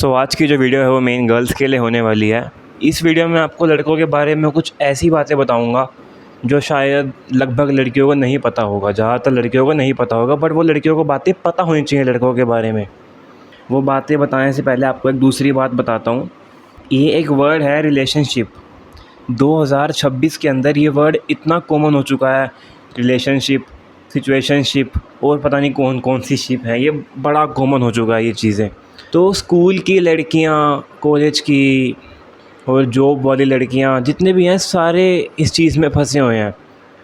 आज की जो वीडियो है वो मेन गर्ल्स के लिए होने वाली है। इस वीडियो में आपको लड़कों के बारे में कुछ ऐसी बातें बताऊंगा जो शायद लगभग लड़कियों को नहीं पता होगा, ज़्यादातर लड़कियों को नहीं पता होगा, बट वो लड़कियों को बातें पता होनी चाहिए लड़कों के बारे में। वो बातें बताने से पहले आपको एक दूसरी बात बताता हूँ। ये एक वर्ड है रिलेशनशिप। 2026 के अंदर ये वर्ड इतना कॉमन हो चुका है। रिलेशनशिप, सिचुएशनशिप और पता नहीं कौन कौन सी शिप है, ये बड़ा कॉमन हो चुका है ये चीज़ें। तो स्कूल की लड़कियाँ, कॉलेज की और जॉब वाली लड़कियाँ जितने भी हैं सारे इस चीज़ में फंसे हुए हैं।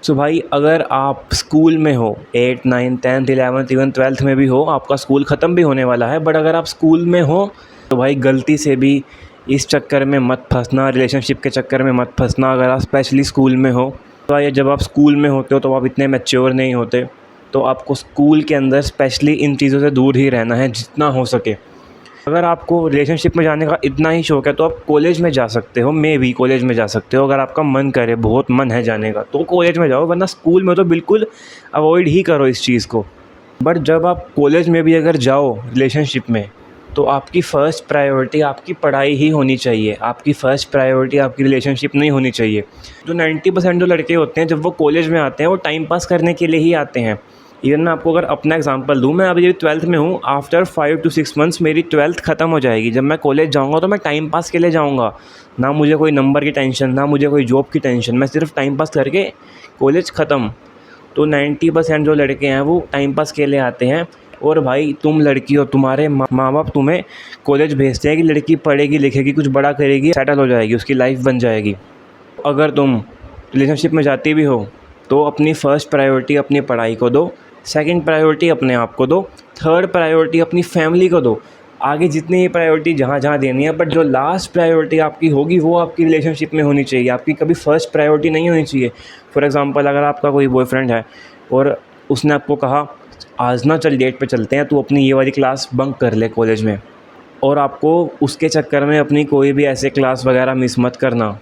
सो भाई, अगर आप स्कूल में हो 8, 9, 10th, 11th, इवन 12th में भी हो, आपका स्कूल ख़त्म भी होने वाला है, बट अगर आप स्कूल में हो तो भाई गलती से भी इस चक्कर में मत फंसना, रिलेशनशिप के चक्कर में मत फंसना। अगर आप स्पेशली स्कूल में हो तो भाई, जब आप स्कूल में होते हो तो आप इतने मैच्योर नहीं होते, तो आपको स्कूल के अंदर स्पेशली इन चीज़ों से दूर ही रहना है जितना हो सके। अगर आपको रिलेशनशिप में जाने का इतना ही शौक़ है तो आप कॉलेज में जा सकते हो, मे भी कॉलेज में जा सकते हो। अगर आपका मन करे, बहुत मन है जाने का, तो कॉलेज में जाओ, वरना स्कूल में तो बिल्कुल अवॉइड ही करो इस चीज़ को। बट जब आप कॉलेज में भी अगर जाओ रिलेशनशिप में, तो आपकी फ़र्स्ट प्रायोरिटी आपकी पढ़ाई ही होनी चाहिए। आपकी फ़र्स्ट प्रायोरिटी आपकी रिलेशनशिप नहीं होनी चाहिए। जो 90% जो लड़के होते हैं जब वो कॉलेज में आते हैं वो टाइम पास करने के लिए ही आते हैं। इवन मैं आपको अगर अपना एग्जांपल दूँ, मैं अभी 12th में हूँ। आफ्टर 5 to 6 मंथ्स मेरी 12th ख़त्म हो जाएगी। जब मैं कॉलेज जाऊँगा तो मैं टाइम पास के लिए जाऊँगा, ना मुझे कोई नंबर की टेंशन, ना मुझे कोई जॉब की टेंशन। मैं सिर्फ टाइम पास करके कॉलेज ख़त्म। तो 90% जो लड़के हैं वो टाइम पास के लिए आते हैं। और भाई, तुम लड़की हो, तुम्हारे माँ बाप तुम्हें कॉलेज भेजते हैं कि लड़की पढ़ेगी लिखेगी, कुछ बड़ा करेगी, सेटल हो जाएगी, उसकी लाइफ बन जाएगी। अगर तुम रिलेशनशिप में जाती भी हो तो अपनी फ़र्स्ट प्रायोरिटी अपनी पढ़ाई को दो, सेकंड प्रायोरिटी अपने आप को दो, थर्ड प्रायोरिटी अपनी फैमिली को दो। आगे जितनी प्रायोरिटी जहाँ जहाँ देनी है, बट जो लास्ट प्रायोरिटी आपकी होगी वो आपकी रिलेशनशिप में होनी चाहिए। आपकी कभी फर्स्ट प्रायोरिटी नहीं होनी चाहिए। फॉर एग्ज़ाम्पल, अगर आपका कोई बॉयफ्रेंड है और उसने आपको कहा आज ना चल डेट पे चलते हैं, तू अपनी ये वाली क्लास बंक कर ले कॉलेज में, और आपको उसके चक्कर में अपनी कोई भी ऐसे क्लास वगैरह मिस मत करना,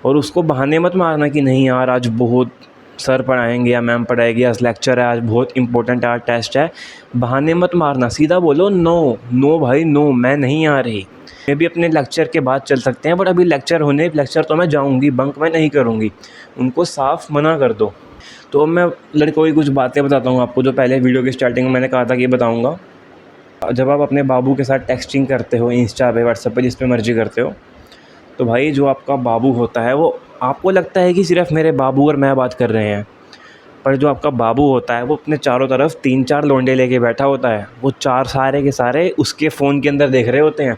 और उसको बहाने मत मारना कि नहीं यार आज बहुत सर पढ़ाएंगे या मैम पढ़ाएगी, आज लेक्चर है, आज बहुत इंपॉर्टेंट है, आज टेस्ट है। बहाने मत मारना, सीधा बोलो नो नो भाई नो, मैं नहीं आ रही। मैं भी अपने लेक्चर के बाद चल सकते हैं, बट अभी लेक्चर तो मैं जाऊंगी, बंक मैं नहीं करूंगी। उनको साफ मना कर दो। तो मैं लड़कों की कुछ बातें बताता हूँ आपको, जो पहले वीडियो की स्टार्टिंग में मैंने कहा था कि बताऊँगा। जब आप अपने बाबू के साथ टेक्सटिंग करते हो, इंस्टा पे, व्हाट्सएप पे, जिस पे मर्जी करते हो, तो भाई जो आपका बाबू होता है वो आपको लगता है कि सिर्फ मेरे बाबू और मैं बात कर रहे हैं, पर जो आपका बाबू होता है वो अपने चारों तरफ 3-4 लौंडे लेके बैठा होता है। वो चार सारे के सारे उसके फ़ोन के अंदर देख रहे होते हैं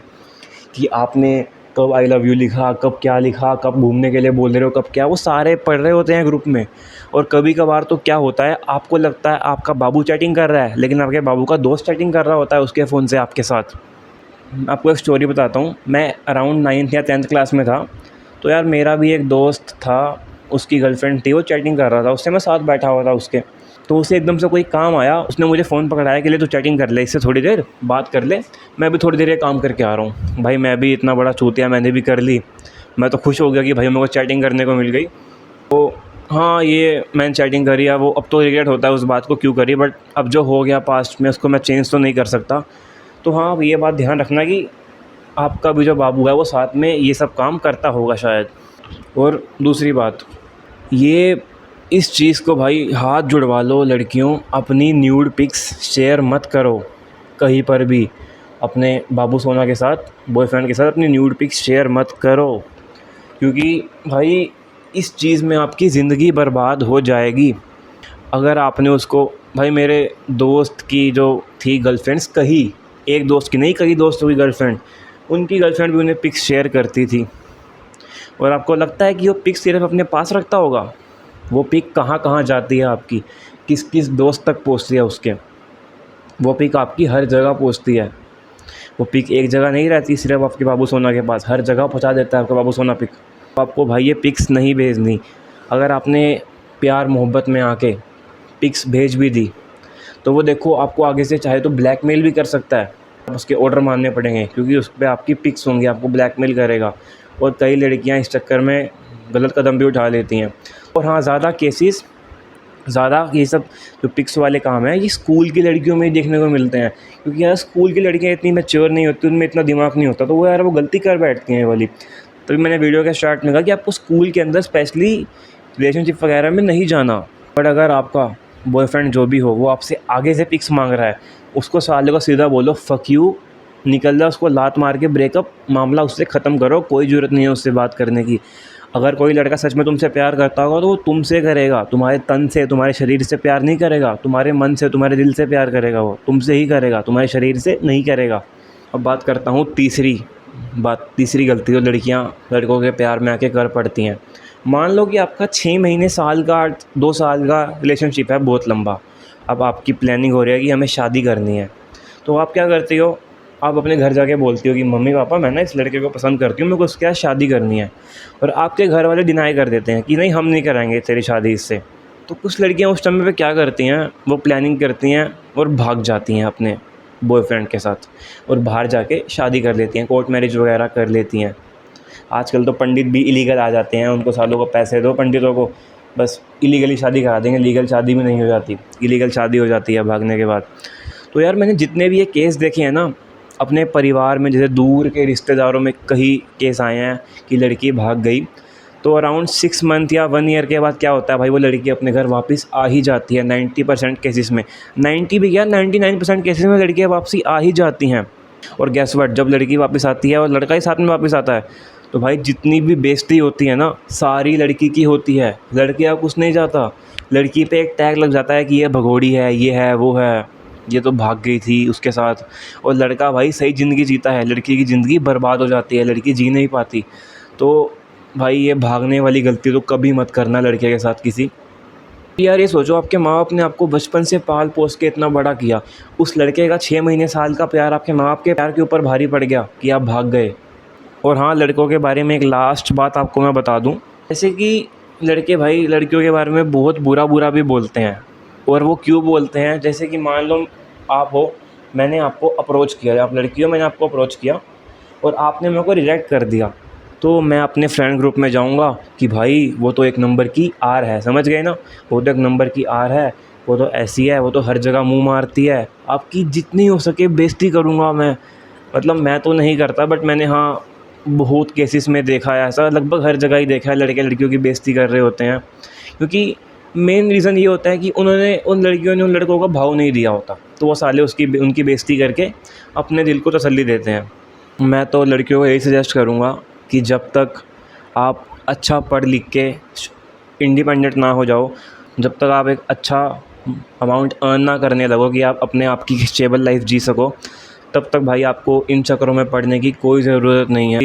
कि आपने कब आई लव यू लिखा, कब क्या लिखा, कब घूमने के लिए बोल रहे हो, कब क्या। वो सारे पढ़ रहे होते हैं ग्रुप में। और कभी कभार तो क्या होता है, आपको लगता है आपका बाबू चैटिंग कर रहा है, लेकिन आपके बाबू का दोस्त चैटिंग कर रहा होता है उसके फ़ोन से आपके साथ। आपको एक स्टोरी बताता हूँ। मैं अराउंड 9th या 10th क्लास में था, तो यार मेरा भी एक दोस्त था, उसकी गर्लफ्रेंड थी, वो चैटिंग कर रहा था, उससे मैं साथ बैठा हुआ था उसके। तो उसे एकदम से कोई काम आया, उसने मुझे फ़ोन पकड़ाया कि ले तू चैटिंग कर ले, इससे थोड़ी देर बात कर ले, मैं भी थोड़ी देर ये काम करके आ रहा हूँ। भाई मैं भी इतना बड़ा चूतिया, मैंने भी कर ली। मैं तो खुश हो गया कि भाई मेरे को चैटिंग करने को मिल गई। तो हाँ, ये मैंने चैटिंग करी है, वो अब तो रिग्रेट होता है उस बात को क्यों करी, बट अब जो हो गया पास्ट में उसको मैं चेंज तो नहीं कर सकता। तो हाँ, ये बात ध्यान रखना कि आपका भी जो बाबू है वो साथ में ये सब काम करता होगा शायद। और दूसरी बात, ये इस चीज़ को भाई हाथ जुड़वा लो लड़कियों, अपनी न्यूड पिक्स शेयर मत करो कहीं पर भी। अपने बाबू सोना के साथ, बॉयफ्रेंड के साथ अपनी न्यूड पिक्स शेयर मत करो, क्योंकि भाई इस चीज़ में आपकी ज़िंदगी बर्बाद हो जाएगी। अगर आपने उसको, भाई मेरे दोस्त की जो थी गर्लफ्रेंड्स, कही एक दोस्त की नहीं, कई दोस्तों की गर्लफ्रेंड, उनकी गर्लफ्रेंड भी उन्हें पिक्स शेयर करती थी। और आपको लगता है कि वो पिक सिर्फ अपने पास रखता होगा? वो पिक कहाँ कहाँ जाती है आपकी, किस किस दोस्त तक पहुँचती है उसके। वो पिक आपकी हर जगह पहुँचती है। वो पिक एक जगह नहीं रहती सिर्फ आपके बाबू सोना के पास, हर जगह पहुँचा देता है आपका बाबू सोना पिक। तो आपको भाई ये पिक्स नहीं भेजनी। अगर आपने प्यार मोहब्बत में आके पिक्स भेज भी दी, तो वो देखो आपको आगे से चाहे तो ब्लैकमेल भी कर सकता है। उसके ऑर्डर मानने पड़ेंगे, क्योंकि उस पर आपकी पिक्स होंगी, आपको ब्लैकमेल करेगा। और कई लड़कियां इस चक्कर में गलत कदम भी उठा लेती हैं। और हाँ, ज़्यादा केसेस ज़्यादा ये सब जो पिक्स वाले काम है ये स्कूल की लड़कियों में ही देखने को मिलते हैं, क्योंकि यार स्कूल की लड़कियाँ इतनी मैच्योर नहीं होती, उनमें इतना दिमाग नहीं होता, तो वो यार वो गलती कर बैठती हैं ये वाली। तभी मैंने वीडियो के स्टार्ट में कहा कि आपको स्कूल के अंदर स्पेशली रिलेशनशिप वगैरह में नहीं जाना। बट अगर आपका बॉयफ्रेंड जो भी हो वो आपसे आगे से पिक्स मांग रहा है, उसको साले को सीधा बोलो फ़क यू, निकल जा, उसको लात मार के ब्रेकअप, मामला उससे ख़त्म करो, कोई ज़रूरत नहीं है उससे बात करने की। अगर कोई लड़का सच में तुमसे प्यार करता होगा तो वो तुमसे करेगा, तुम्हारे तन से, तुम्हारे शरीर से प्यार नहीं करेगा, तुम्हारे मन से, तुम्हारे दिल से प्यार करेगा, वो तुमसे ही करेगा, तुम्हारे शरीर से नहीं करेगा। अब बात करता हूँ तीसरी गलती जो लड़कियाँ लड़कों के प्यार में आके कर पड़ती हैं। मान लो कि आपका 6 महीने, साल का, 2 साल का रिलेशनशिप है, बहुत लंबा। अब आपकी प्लानिंग हो रही है कि हमें शादी करनी है, तो आप क्या करते हो, आप अपने घर जाके बोलती हो कि मम्मी पापा मैं ना इस लड़के को पसंद करती हूँ, मेरे को उसके साथ शादी करनी है। और आपके घर वाले डिनाई कर देते हैं कि नहीं, हम नहीं कराएंगे तेरी शादी इससे। तो कुछ लड़कियाँ उस टाइम पे क्या करती हैं, वो प्लानिंग करती हैं और भाग जाती हैं अपने बॉयफ्रेंड के साथ और बाहर जाके शादी कर लेती हैं, कोर्ट मैरिज वगैरह कर लेती हैं। आजकल तो पंडित भी इलीगल आ जाते हैं, उनको सालों को पैसे दो पंडितों को, बस इलीगली शादी करा देंगे, लीगल शादी भी नहीं हो जाती, इलीगल शादी हो जाती है भागने के बाद। तो यार मैंने जितने भी ये केस देखे हैं ना अपने परिवार में, जैसे दूर के रिश्तेदारों में कई केस आए हैं कि लड़की भाग गई, तो अराउंड 6 मंथ या 1 ईयर के बाद क्या होता है भाई, वो लड़की अपने घर वापस आ ही जाती है। 90% केसेस में, 90 भी क्या, 99% केसेस में लड़कियाँ वापसी आ ही जाती हैं। और गैस व्हाट, जब लड़की वापस आती है और लड़का ही साथ में वापस आता है, तो भाई जितनी भी बेइज्जती होती है ना, सारी लड़की की होती है, लड़के का कुछ नहीं जाता। लड़की पे एक टैग लग जाता है कि ये भगोड़ी है, ये है, वो है, ये तो भाग गई थी उसके साथ। और लड़का भाई सही ज़िंदगी जीता है, लड़की की ज़िंदगी बर्बाद हो जाती है, लड़की जी नहीं पाती। तो भाई ये भागने वाली गलती तो कभी मत करना लड़के के साथ किसी। यार ये सोचो, आपके माँ बाप ने आपको बचपन से पाल पोस के इतना बड़ा किया, उस लड़के का 6 महीने, साल का प्यार आपके माँ बाप के प्यार के ऊपर भारी पड़ गया कि आप भाग गए। और हाँ, लड़कों के बारे में एक लास्ट बात आपको मैं बता दूं, जैसे कि लड़के भाई लड़कियों के बारे में बहुत बुरा भी बोलते हैं। और वो क्यों बोलते हैं, जैसे कि मान लो आप हो, मैंने आपको अप्रोच किया, आप लड़की हो, मैंने आपको अप्रोच किया और आपने मेरे को रिजेक्ट कर दिया, तो मैं अपने फ्रेंड ग्रुप में जाऊंगा कि भाई वो तो एक नंबर की आर है, समझ गए ना, वो तो एक नंबर की आर है, वो तो ऐसी है, वो तो हर जगह मुंह मारती है। आपकी जितनी हो सके बेइज्जती करूंगा मैं। मतलब मैं तो नहीं करता, बट मैंने हाँ बहुत केसेस में देखा है ऐसा, लगभग हर जगह ही देखा है, लड़के लड़कियों की बेइज्जती कर रहे होते हैं। क्योंकि मेन रीज़न ये होता है कि उन लड़कियों ने उन लड़कों को भाव नहीं दिया होता, तो वो साले उनकी बेइज्जती करके अपने दिल को तसल्ली देते हैं। मैं तो लड़कियों को यही सजेस्ट करूँगा कि जब तक आप अच्छा पढ़ लिख के इंडिपेंडेंट ना हो जाओ, जब तक आप एक अच्छा अमाउंट अर्न ना करने लगो कि आप अपने आप की स्टेबल लाइफ जी सको, तब तक भाई आपको इन चक्करों में पड़ने की कोई ज़रूरत नहीं है।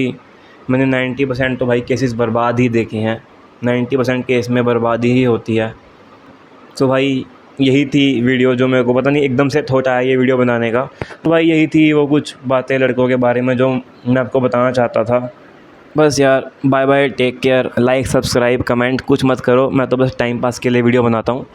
मैंने 90% तो भाई केसेस बर्बाद ही देखे हैं, 90% केस में बर्बादी ही होती है। तो भाई यही थी वीडियो, जो मेरे को पता नहीं एकदम से थॉट आया ये वीडियो बनाने का। तो भाई यही थी वो कुछ बातें लड़कों के बारे में जो मैं आपको बताना चाहता था। बस यार, bye bye, take care, like, subscribe, comment कुछ मत करो, मैं तो बस टाइम पास के लिए वीडियो बनाता हूँ।